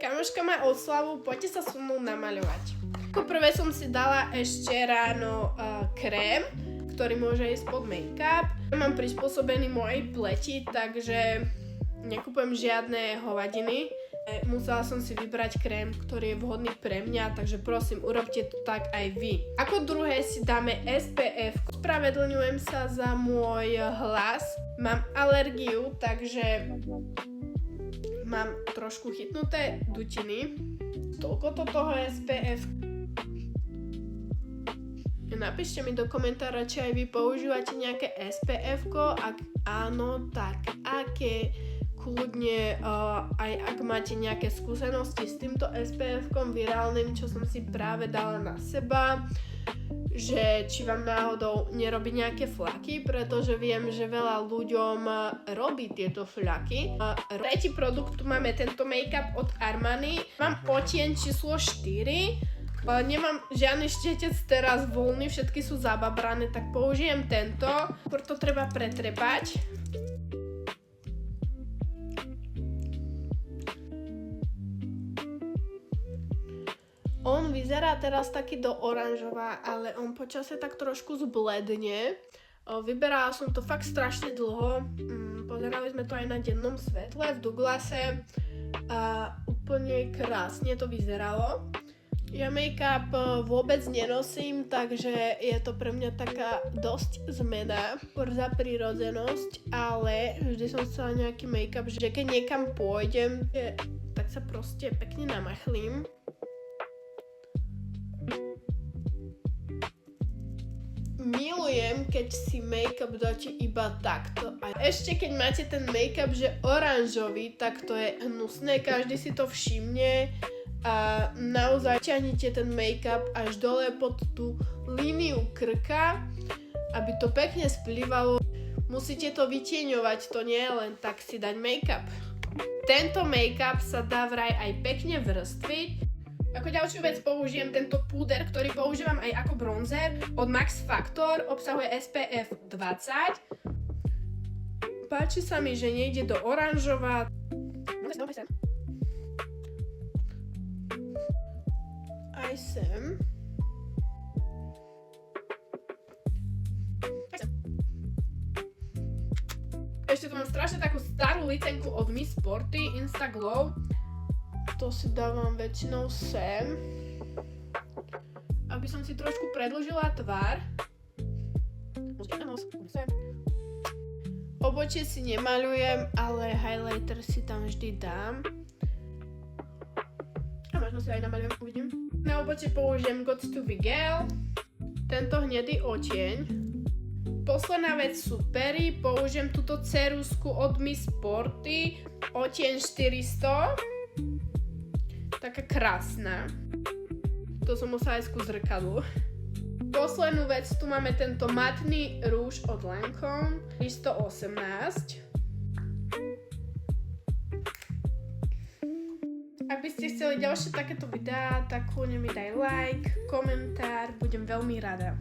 Kamoška má oslavu, poďte sa so mnou namaľovať. Ako prvé som si dala ešte ráno krém, ktorý môže ísť pod make-up. Mám prispôsobený mojej pleti, takže nekúpujem žiadne hovadiny. Musela som si vybrať krém, ktorý je vhodný pre mňa, takže prosím, urobte to tak aj vy. Ako druhé si dáme SPF. Spravedlňujem sa za môj hlas. Mám alergiu, takže mám trošku chytnuté dutiny. Toľko toho SPF. Napíšte mi do komentára, či aj vy používate nejaké SPF-ko. Ak áno, tak aké? Kľudne aj ak máte nejaké skúsenosti s týmto SPF-kom virálnym, čo som si práve dala na seba, že či vám náhodou nerobí nejaké flaky, pretože viem, že veľa ľuďom robí tieto flaky. Tretí produkt, tu máme tento make-up od Armani. Mám odtieň číslo 4. Nemám žiadny štetec teraz voľný, všetky sú zababrané, tak použijem tento. Preto treba pretrepať. On vyzerá teraz taký do oranžová, ale on počasie tak trošku zbledne. Vyberala som to fakt strašne dlho. Pozerali sme to aj na dennom svetle v Douglase a úplne krásne to vyzeralo. Ja make-up vôbec nenosím, takže je to pre mňa taká dosť zmena za prírodzenosť, ale vždy som chcela nejaký make-up, že keď niekam pôjdem, tak sa proste pekne namachlím. Milujem, keď si make-up dáte iba takto. A ešte keď máte ten make-up, že oranžový, tak to je hnusné, každý si to všimne. A naozaj ťahnite ten make-up až dole pod tú líniu krka, aby to pekne splývalo. Musíte to vytieňovať, to nie je len tak si dať make-up. Tento make-up sa dá vraj aj pekne vrstviť. Ako ďalšiu vec použijem tento púder, ktorý používam aj ako bronzer od Max Factor, obsahuje SPF 20. Páči sa mi, že nejde do oranžova. Aj sem. Ešte tu mám strašne takú starú licenku od Miss Sporty Insta Glow. To si dávam väčšinou sem. Aby som si trošku predĺžila tvár. Obočie si nemaľujem, ale highlighter si tam vždy dám. A možno si aj namaľujem, uvidím. Na obočie použijem Got to be Girl. Tento hnedý odtieň. Posledná vec sú pery. Použijem túto ceruzku od Miss Sporty. Odtieň 400. Taká krásna. To som musela ísť ku zrkadlu. Poslednú vec, tu máme tento matný rúž od Lancome 318. Ak by ste chceli ďalšie takéto videá, tak kľudne mi daj like, komentár, budem veľmi rada.